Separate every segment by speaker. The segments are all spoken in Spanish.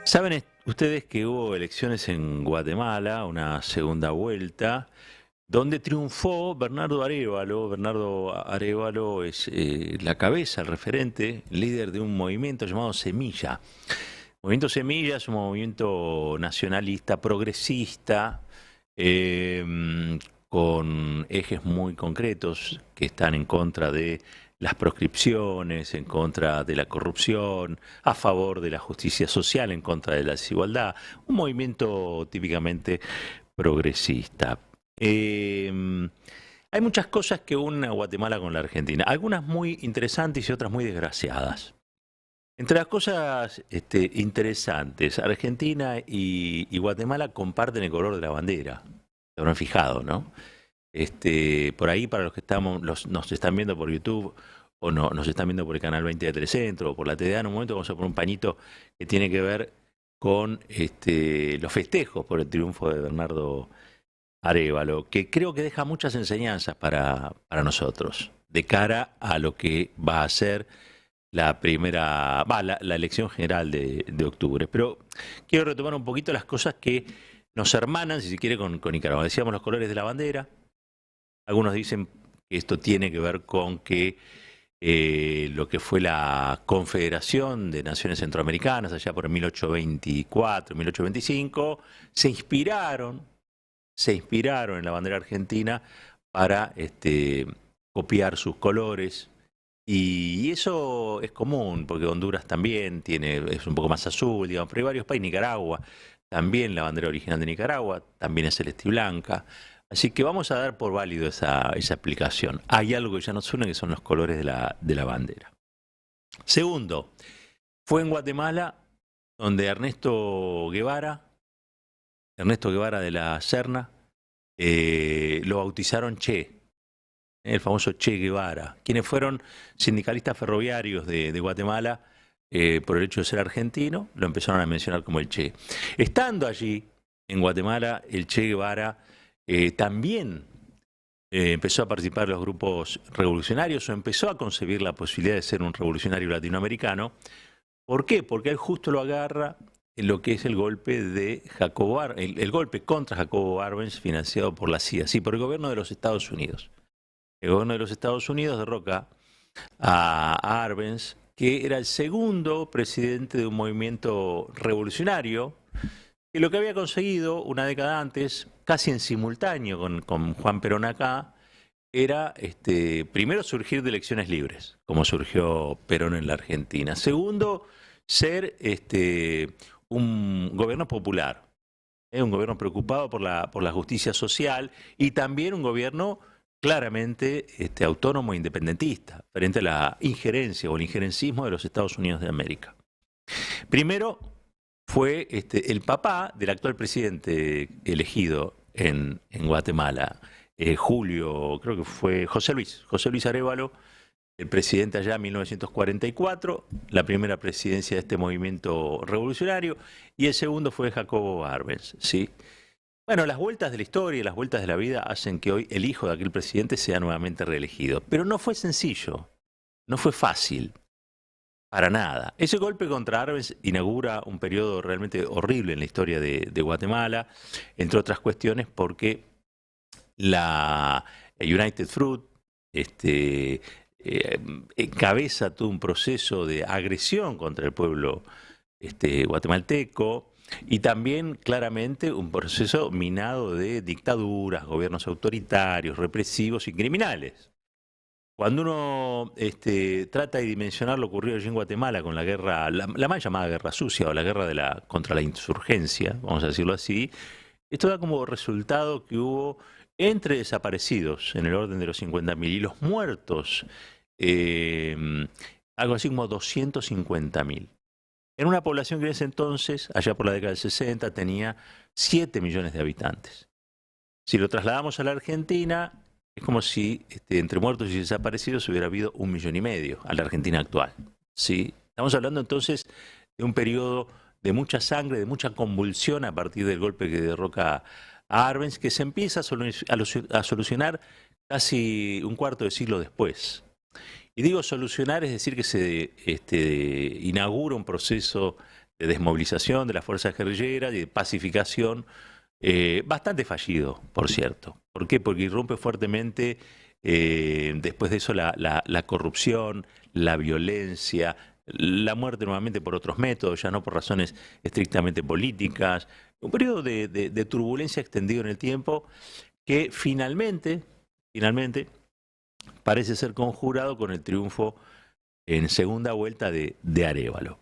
Speaker 1: Saben ustedes que hubo elecciones en Guatemala, una segunda vuelta, donde triunfó Bernardo Arévalo. Bernardo Arévalo es la cabeza, el referente, líder de un movimiento llamado Semilla. Movimiento Semilla es un movimiento nacionalista, progresista, con ejes muy concretos que están en contra de las proscripciones, en contra de la corrupción, a favor de la justicia social, en contra de la desigualdad. Un movimiento típicamente progresista. Hay muchas cosas que unen a Guatemala con la Argentina, algunas muy interesantes y otras muy desgraciadas. Entre las cosas interesantes, Argentina y Guatemala comparten el color de la bandera. Se habrán fijado, ¿no? Por ahí, para los que nos están viendo por YouTube o no, nos están viendo por el canal 20 de Telecentro o por la TDA, en un momento vamos a poner un pañito que tiene que ver con los festejos por el triunfo de Bernardo Arévalo, que creo que deja muchas enseñanzas para nosotros, de cara a lo que va a ser la elección general de octubre. Pero quiero retomar un poquito las cosas que nos hermanan, si se quiere, con Nicaragua. Decíamos los colores de la bandera. Algunos dicen que esto tiene que ver con que lo que fue la Confederación de Naciones Centroamericanas, allá por 1824, 1825, se inspiraron en la bandera argentina para copiar sus colores. Y eso es común, porque Honduras también es un poco más azul, digamos, pero hay varios países, Nicaragua, también la bandera original de Nicaragua, también es celeste y blanca. Así que vamos a dar por válido esa aplicación. Hay algo que ya nos une, que son los colores de la bandera. Segundo, fue en Guatemala donde Ernesto Guevara de la Serna, lo bautizaron Che, el famoso Che Guevara, quienes fueron sindicalistas ferroviarios de Guatemala, por el hecho de ser argentino, lo empezaron a mencionar como el Che. Estando allí, en Guatemala, el Che Guevara también empezó a participar en los grupos revolucionarios o empezó a concebir la posibilidad de ser un revolucionario latinoamericano. ¿Por qué? Porque él justo lo agarra en lo que es el golpe de el golpe contra Jacobo Arbenz, financiado por la CIA, sí, por el gobierno de los Estados Unidos. El gobierno de los Estados Unidos derroca a Arbenz, que era el segundo presidente de un movimiento revolucionario, que lo que había conseguido una década antes, casi en simultáneo con Juan Perón acá, era primero surgir de elecciones libres, como surgió Perón en la Argentina. Segundo, ser un gobierno popular, un gobierno preocupado por la justicia social y también un gobierno claramente autónomo e independentista, frente a la injerencia o el injerencismo de los Estados Unidos de América. Primero fue el papá del actual presidente elegido en Guatemala, Julio, creo que fue José Luis Arévalo, el presidente allá en 1944, la primera presidencia de este movimiento revolucionario, y el segundo fue Jacobo Arbenz, ¿sí? Bueno, las vueltas de la historia y las vueltas de la vida hacen que hoy el hijo de aquel presidente sea nuevamente reelegido. Pero no fue sencillo, no fue fácil, para nada. Ese golpe contra Arbenz inaugura un periodo realmente horrible en la historia de Guatemala, entre otras cuestiones porque la United Fruit encabeza todo un proceso de agresión contra el pueblo guatemalteco, y también claramente un proceso minado de dictaduras, gobiernos autoritarios, represivos y criminales. Cuando uno trata de dimensionar lo ocurrido allí en Guatemala con la guerra, la mal llamada guerra sucia o la guerra contra la insurgencia, vamos a decirlo así, esto da como resultado que hubo entre desaparecidos en el orden de los 50.000 y los muertos, algo así como 250.000. En una población que en ese entonces, allá por la década del 60, tenía 7 millones de habitantes. Si lo trasladamos a la Argentina, es como si entre muertos y desaparecidos hubiera habido 1,5 millones a la Argentina actual, ¿sí? Estamos hablando entonces de un periodo de mucha sangre, de mucha convulsión a partir del golpe que derroca a Arbenz, que se empieza a solucionar casi un cuarto de siglo después. Y digo solucionar, es decir, que se inaugura un proceso de desmovilización de las fuerzas guerrilleras y de pacificación, bastante fallido, por cierto. ¿Por qué? Porque irrumpe fuertemente después de eso la corrupción, la violencia, la muerte nuevamente por otros métodos, ya no por razones estrictamente políticas, un periodo de turbulencia extendido en el tiempo que finalmente parece ser conjurado con el triunfo en segunda vuelta de Arévalo.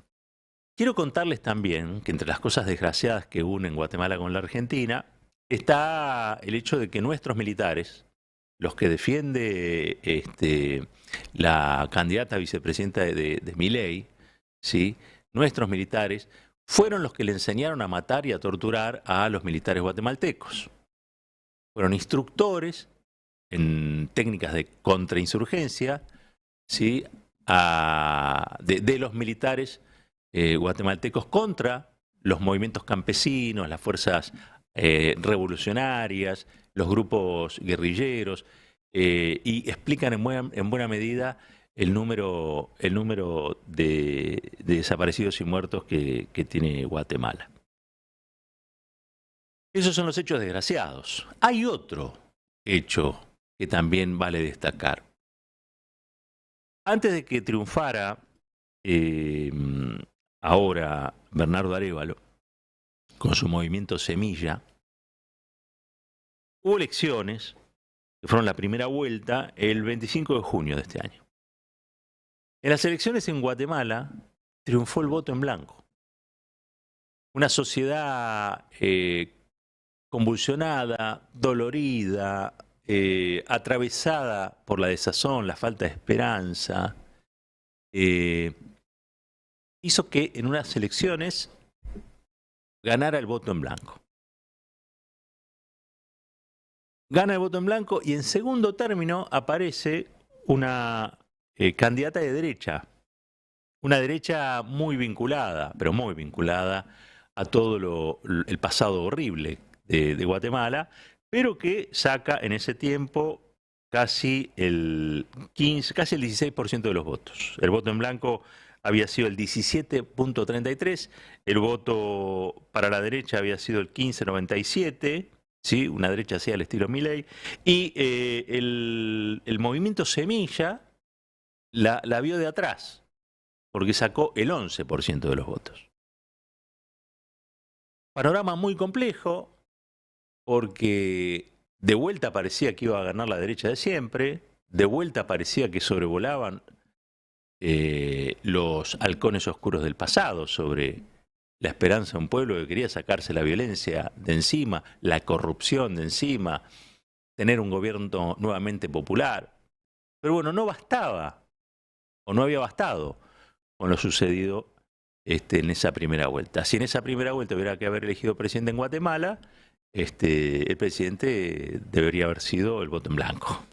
Speaker 1: Quiero contarles también que entre las cosas desgraciadas que unen Guatemala con la Argentina está el hecho de que nuestros militares, los que defiende la candidata vicepresidenta de Milei, ¿sí? Nuestros militares fueron los que le enseñaron a matar y a torturar a los militares guatemaltecos. Fueron instructores en técnicas de contrainsurgencia, ¿sí? De los militares guatemaltecos contra los movimientos campesinos, las fuerzas revolucionarias, los grupos guerrilleros, y explican en buena medida el número de desaparecidos y muertos que tiene Guatemala. Esos son los hechos desgraciados. Hay otro hecho que también vale destacar. Antes de que triunfara ahora Bernardo Arévalo, con su movimiento Semilla, hubo elecciones que fueron la primera vuelta el 25 de junio de este año. En las elecciones en Guatemala triunfó el voto en blanco. Una sociedad convulsionada, dolorida, atravesada por la desazón, la falta de esperanza, hizo que en unas elecciones ganara el voto en blanco. Gana el voto en blanco y en segundo término aparece una candidata de derecha. Una derecha muy vinculada, pero muy vinculada a todo el pasado horrible de Guatemala, pero que saca en ese tiempo casi el 16% de los votos. El voto en blanco había sido el 17.33, el voto para la derecha había sido el 15.97, ¿sí? Una derecha así al estilo Milei, y el movimiento Semilla la vio de atrás, porque sacó el 11% de los votos. Panorama muy complejo, porque de vuelta parecía que iba a ganar la derecha de siempre, de vuelta parecía que sobrevolaban los halcones oscuros del pasado sobre la esperanza de un pueblo que quería sacarse la violencia de encima, la corrupción de encima, tener un gobierno nuevamente popular. Pero bueno, no bastaba, o no había bastado con lo sucedido en esa primera vuelta. Si en esa primera vuelta hubiera que haber elegido presidente en Guatemala, el presidente debería haber sido el voto en blanco.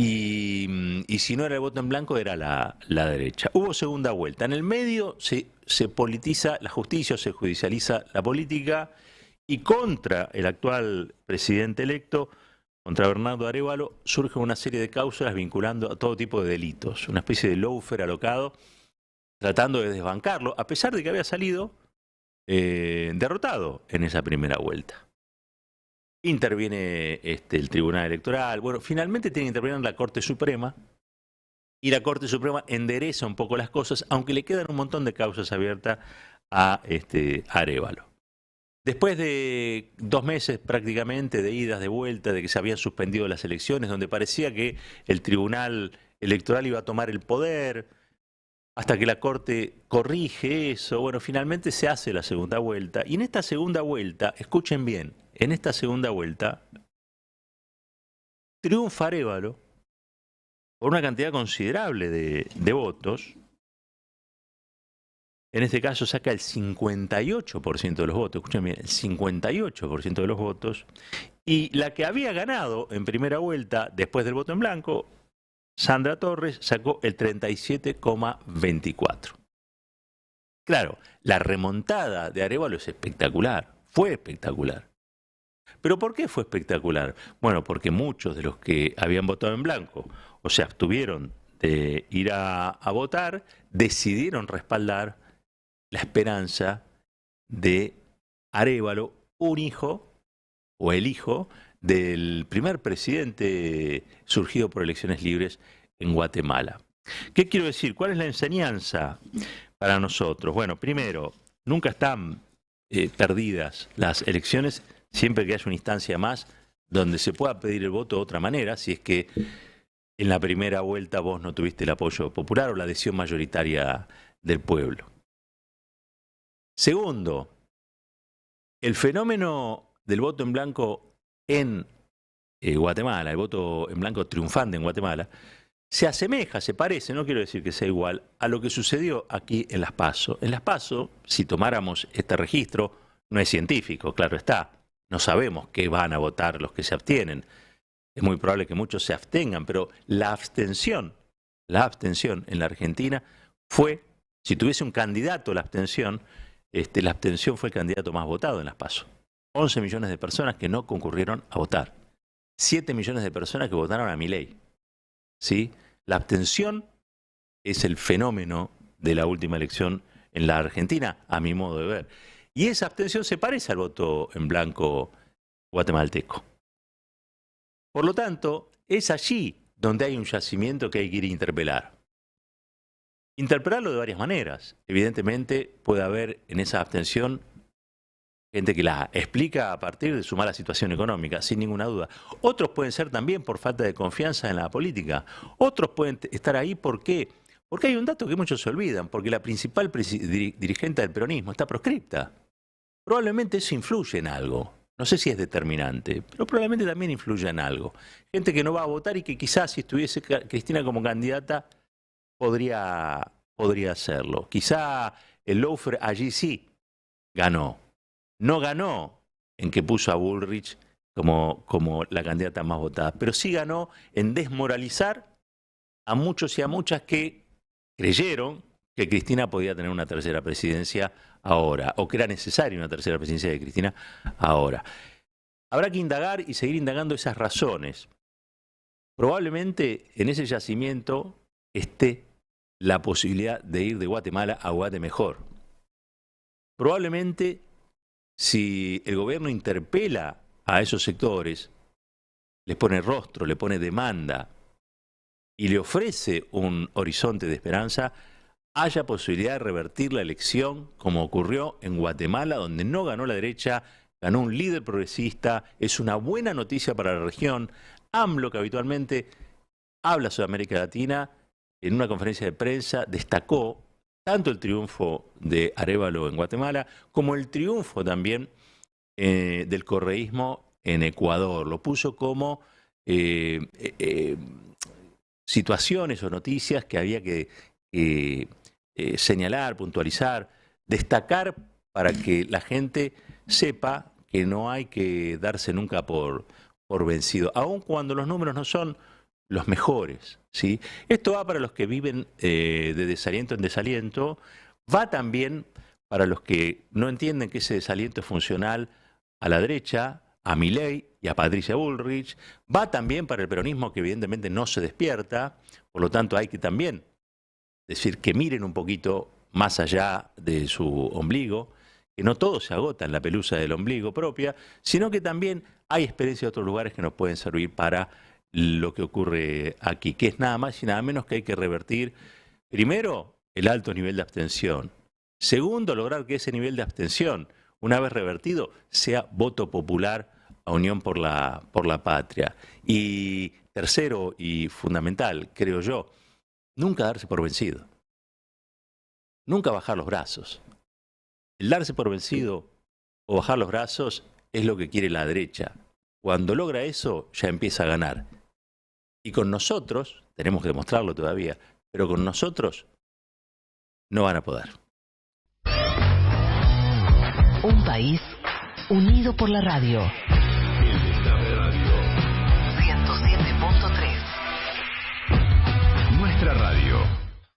Speaker 1: Y si no era el voto en blanco, era la derecha. Hubo segunda vuelta. En el medio se politiza la justicia, se judicializa la política, y contra el actual presidente electo, contra Bernardo Arévalo, surge una serie de causas vinculando a todo tipo de delitos. Una especie de lawfare alocado, tratando de desbancarlo, a pesar de que había salido derrotado en esa primera vuelta. Interviene el Tribunal Electoral. Bueno, finalmente tiene que intervenir la Corte Suprema, y la Corte Suprema endereza un poco las cosas, aunque le quedan un montón de causas abiertas a Arévalo. Después de 2 meses prácticamente de idas, de vueltas, de que se habían suspendido las elecciones, donde parecía que el Tribunal Electoral iba a tomar el poder, hasta que la Corte corrige eso, bueno, finalmente se hace la segunda vuelta. Y en esta segunda vuelta, escuchen bien, en esta segunda vuelta triunfa Arévalo por una cantidad considerable de votos. En este caso saca el 58% de los votos, escuchen bien, el 58% de los votos. Y la que había ganado en primera vuelta después del voto en blanco, Sandra Torres, sacó el 37,24%. Claro, la remontada de Arévalo es espectacular, fue espectacular. ¿Pero por qué fue espectacular? Bueno, porque muchos de los que habían votado en blanco o se abstuvieron de ir a votar, decidieron respaldar la esperanza de Arévalo, un hijo o el hijo del primer presidente surgido por elecciones libres en Guatemala. ¿Qué quiero decir? ¿Cuál es la enseñanza para nosotros? Bueno, primero, nunca están perdidas las elecciones, siempre que haya una instancia más donde se pueda pedir el voto de otra manera, si es que en la primera vuelta vos no tuviste el apoyo popular o la adhesión mayoritaria del pueblo. Segundo, el fenómeno del voto en blanco en Guatemala, el voto en blanco triunfante en Guatemala, se asemeja, se parece, no quiero decir que sea igual, a lo que sucedió aquí en las PASO. En las PASO, si tomáramos este registro, no es científico, claro está, no sabemos qué van a votar los que se abstienen. Es muy probable que muchos se abstengan, pero la abstención en la Argentina fue, si tuviese un candidato la abstención fue el candidato más votado en las PASO. 11 millones de personas que no concurrieron a votar. 7 millones de personas que votaron a Milei. ¿Sí? La abstención es el fenómeno de la última elección en la Argentina, a mi modo de ver. Y esa abstención se parece al voto en blanco guatemalteco. Por lo tanto, es allí donde hay un yacimiento que hay que ir a interpelar. Interpelarlo de varias maneras. Evidentemente puede haber en esa abstención gente que la explica a partir de su mala situación económica, sin ninguna duda. Otros pueden ser también por falta de confianza en la política. Otros pueden estar ahí porque hay un dato que muchos se olvidan, porque la principal dirigente del peronismo está proscripta. Probablemente eso influye en algo. No sé si es determinante, pero probablemente también influye en algo. Gente que no va a votar y que quizás si estuviese Cristina como candidata podría hacerlo. Quizá el lawfare allí sí ganó. No ganó en que puso a Bullrich como la candidata más votada, pero sí ganó en desmoralizar a muchos y a muchas que creyeron que Cristina podía tener una tercera presidencia ahora, o que era necesaria una tercera presidencia de Cristina ahora. Habrá que indagar y seguir indagando esas razones. Probablemente en ese yacimiento esté la posibilidad de ir de Guatemala a Guatemejor. Probablemente si el gobierno interpela a esos sectores, les pone rostro, le pone demanda y le ofrece un horizonte de esperanza, haya posibilidad de revertir la elección como ocurrió en Guatemala, donde no ganó la derecha, ganó un líder progresista. Es una buena noticia para la región. AMLO, que habitualmente habla sobre América Latina, en una conferencia de prensa destacó tanto el triunfo de Arévalo en Guatemala como el triunfo también del correísmo en Ecuador. Lo puso como situaciones o noticias que había que señalar, puntualizar, destacar para que la gente sepa que no hay que darse nunca por vencido, aun cuando los números no son los mejores, ¿sí? Esto va para los que viven de desaliento en desaliento, va también para los que no entienden que ese desaliento es funcional a la derecha, a Milei y a Patricia Bullrich, va también para el peronismo que evidentemente no se despierta, por lo tanto hay que también decir que miren un poquito más allá de su ombligo, que no todo se agota en la pelusa del ombligo propia, sino que también hay experiencias de otros lugares que nos pueden servir para lo que ocurre aquí, que es nada más y nada menos que hay que revertir, primero, el alto nivel de abstención. Segundo, lograr que ese nivel de abstención, una vez revertido, sea voto popular a Unión por la Patria. Y tercero y fundamental, creo yo, nunca darse por vencido. Nunca bajar los brazos. El darse por vencido o bajar los brazos es lo que quiere la derecha. Cuando logra eso, ya empieza a ganar. Y con nosotros, tenemos que demostrarlo todavía, pero con nosotros no van a poder.
Speaker 2: Un país unido por la radio.